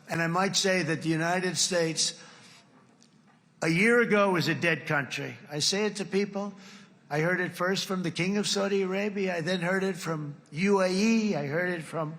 And I might say that the United States, a year ago, was a dead country. I say it to people. I heard it first from the King of Saudi Arabia. I then heard it from UAE. I heard it from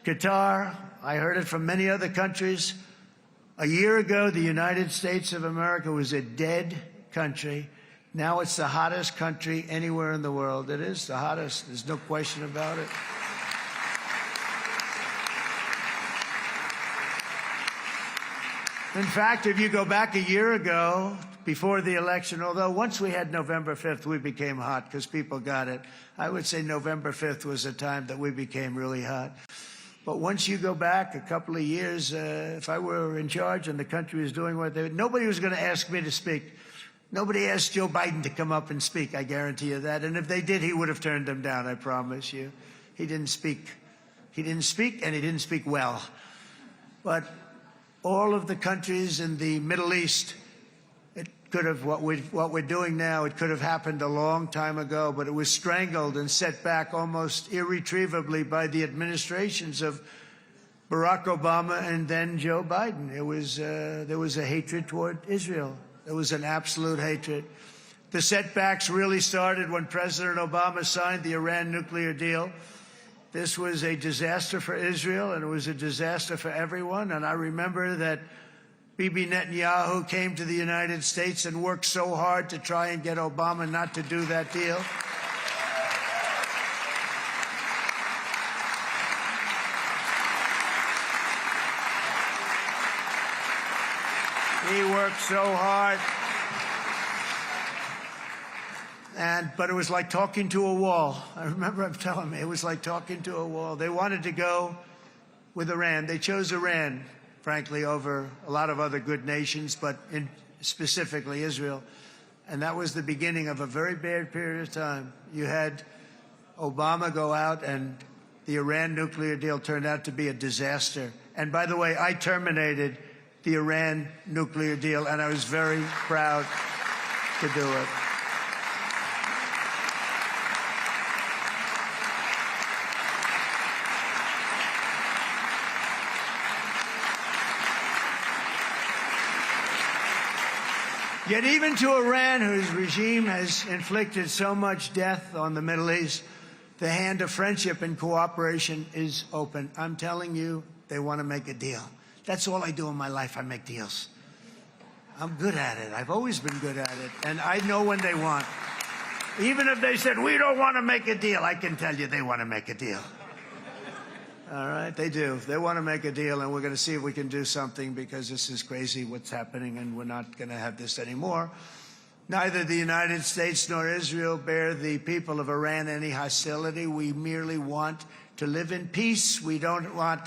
Qatar. I heard it from many other countries. A year ago, the United States of America was a dead country. Now it's the hottest country anywhere in the world. It is the hottest. There's no question about it. In fact, if you go back a year ago, before the election, although once we had November 5th, we became hot because people got it. I would say November 5th was a time that we became really hot. But once you go back a couple of years, if I were in charge and the country was doing what they, nobody was going to ask me to speak. Nobody asked Joe Biden to come up and speak, I guarantee you that. And if they did, he would have turned them down, I promise you. He didn't speak. He didn't speak, and he didn't speak well. But all of the countries in the Middle East, it could have, what we're doing now, it could have happened a long time ago, but it was strangled and set back almost irretrievably by the administrations of Barack Obama and then Joe Biden. It was, there was a hatred toward Israel. There was an absolute hatred. The setbacks really started when President Obama signed the Iran nuclear deal. This was a disaster for Israel, and it was a disaster for everyone. And I remember that Bibi Netanyahu came to the United States and worked so hard to try and get Obama not to do that deal. He worked so hard. But it was like talking to a wall. I remember him telling me it was like talking to a wall. They wanted to go with Iran. They chose Iran, frankly, over a lot of other good nations, but specifically Israel. And that was the beginning of a very bad period of time. You had Obama go out, and the Iran nuclear deal turned out to be a disaster. And by the way, I terminated the Iran nuclear deal, and I was very proud to do it. Yet even to Iran, whose regime has inflicted so much death on the Middle East, the hand of friendship and cooperation is open. I'm telling you, they want to make a deal. That's all I do in my life. I make deals. I'm good at it. I've always been good at it. And I know when they want. Even if they said, we don't want to make a deal, I can tell you they want to make a deal. All right, they do. They want to make a deal, and we're going to see if we can do something, because this is crazy what's happening, and we're not going to have this anymore. Neither the United States nor Israel bear the people of Iran any hostility. We merely want to live in peace. We don't want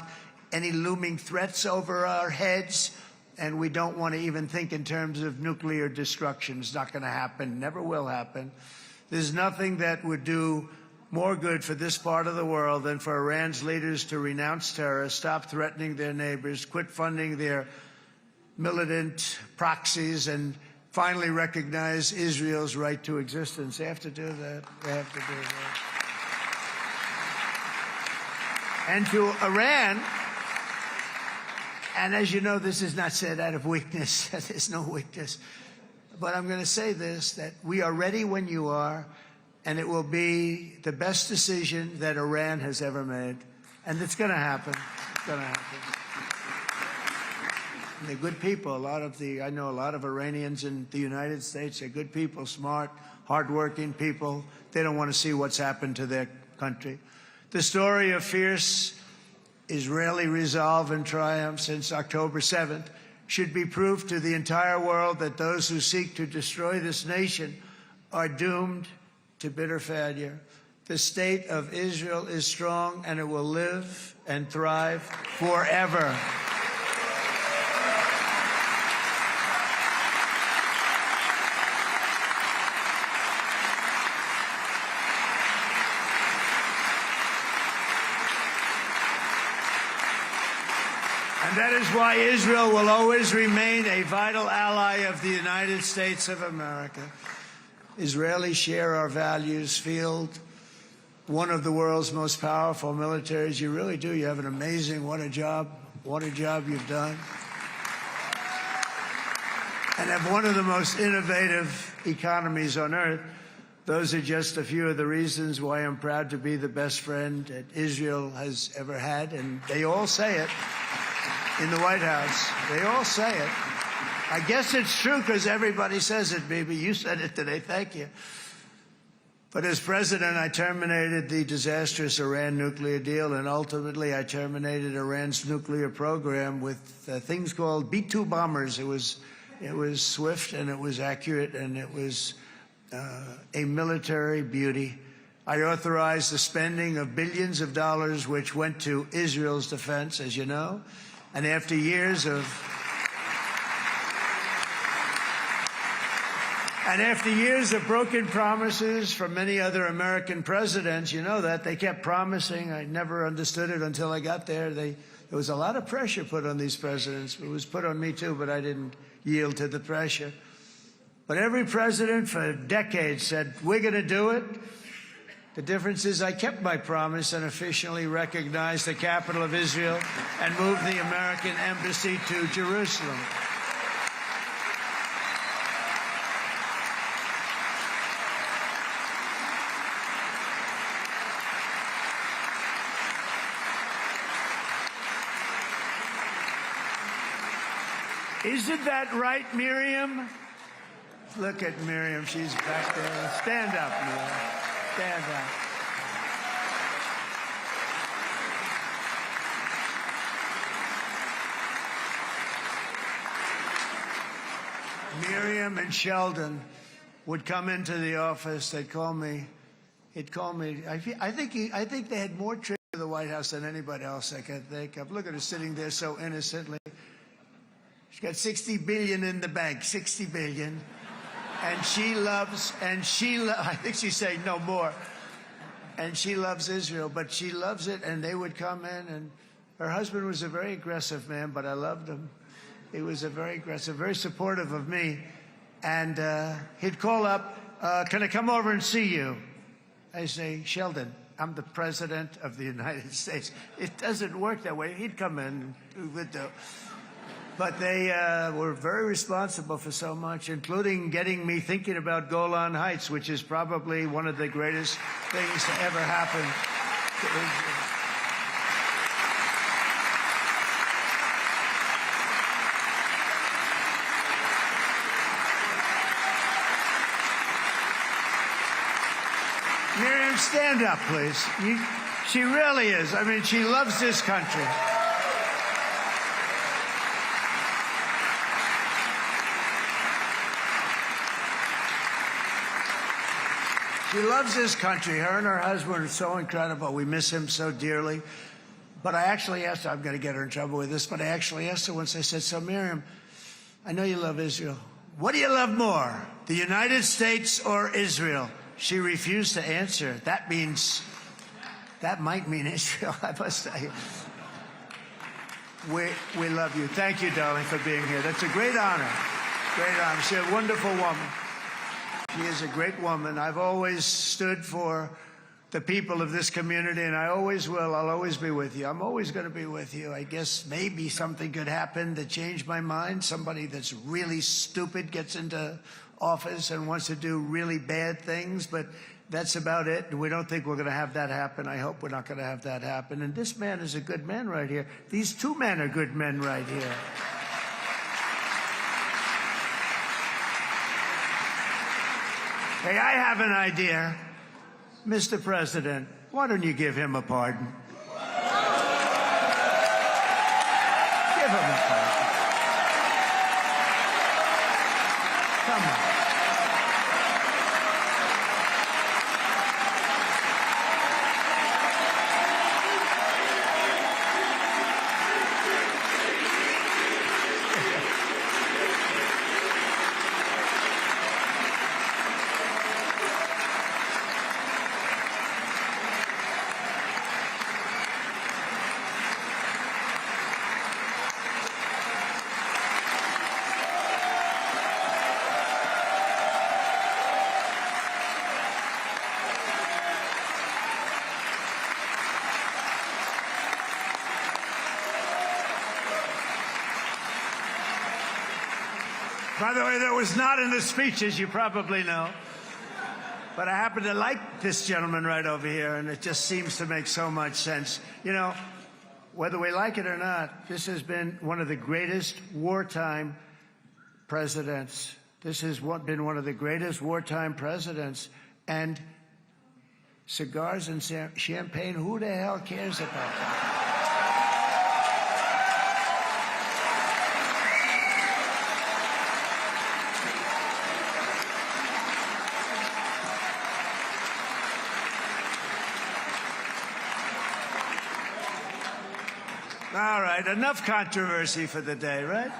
any looming threats over our heads, and we don't want to even think in terms of nuclear destruction. It's not going to happen, never will happen. There's nothing that would do more good for this part of the world than for Iran's leaders to renounce terror, stop threatening their neighbors, quit funding their militant proxies, and finally recognize Israel's right to existence. They have to do that. They have to do that. And to Iran, and as you know, this is not said out of weakness. There's no weakness. But I'm going to say this, that we are ready when you are, and it will be the best decision that Iran has ever made. And it's going to happen. It's going to happen. And they're good people. I know a lot of Iranians in the United States. They're good people, smart, hardworking people. They don't want to see what's happened to their country. The story of fierce Israeli resolve and triumph since October 7th should be proof to the entire world that those who seek to destroy this nation are doomed to bitter failure. The state of Israel is strong, and it will live and thrive forever. And that is why Israel will always remain a vital ally of the United States of America. Israelis share our values, field one of the world's most powerful militaries. You really do. You have an amazing, what a job What a job you've done. And have one of the most innovative economies on earth. Those are just a few of the reasons why I'm proud to be the best friend that Israel has ever had. And they all say it in the White House. They all say it. I guess it's true because everybody says it, baby. You said it today. Thank you. But as president, I terminated the disastrous Iran nuclear deal, and ultimately I terminated Iran's nuclear program with things called B-2 bombers. It was swift, and it was accurate, and it was a military beauty. I authorized the spending of billions of dollars, which went to Israel's defense, as you know. And after years of broken promises from many other American presidents, you know that, they kept promising. I never understood it until I got there. There was a lot of pressure put on these presidents. It was put on me too, but I didn't yield to the pressure. But every president for decades said, we're going to do it. The difference is I kept my promise and officially recognized the capital of Israel and moved the American embassy to Jerusalem. Isn't that right, Miriam? Look at Miriam. She's back there. Stand up, Miriam. Stand up. Miriam and Sheldon would come into the office. They'd call me. He'd call me. I think they had more trips to the White House than anybody else I could think of. Look at her sitting there so innocently. She's got $60 billion in the bank, $60 billion. And I think she's saying no more. And she loves Israel, but she loves it, and they would come in, and her husband was a very aggressive man, but I loved him. He was a very aggressive, very supportive of me. And he'd call up, can I come over and see you? I say, Sheldon, I'm the president of the United States. It doesn't work that way. He'd come in, we would do. But they were very responsible for so much, including getting me thinking about Golan Heights, which is probably one of the greatest things to ever happen to Israel. Miriam, stand up, please. She really is. I mean, she loves this country. She loves this country. Her and her husband are so incredible. We miss him so dearly. But I actually asked her, I'm going to get her in trouble with this, but I actually asked her once, I said, so Miriam, I know you love Israel. What do you love more, the United States or Israel? She refused to answer. That might mean Israel, I must say. We love you. Thank you, darling, for being here. That's a great honor. Great honor. She's a wonderful woman. She is a great woman. I've always stood for the people of this community, and I always will. I'll always be with you. I'm always going to be with you. I guess maybe something could happen to change my mind. Somebody that's really stupid gets into office and wants to do really bad things, but that's about it. And we don't think we're going to have that happen. I hope we're not going to have that happen. And this man is a good man right here. These two men are good men right here. Hey, I have an idea. Mr. President, why don't you give him a pardon? Give him a pardon. Come on. By the way, that was not in the speech, as you probably know. But I happen to like this gentleman right over here, and it just seems to make so much sense. You know, whether we like it or not, this has been one of the greatest wartime presidents. This has been one of the greatest wartime presidents. And cigars and champagne, who the hell cares about that? All right, enough controversy for the day, right?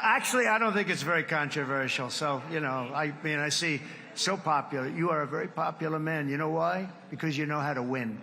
Actually, I don't think it's very controversial. So, you know, I mean, I see so popular. You are a very popular man. You know why? Because you know how to win.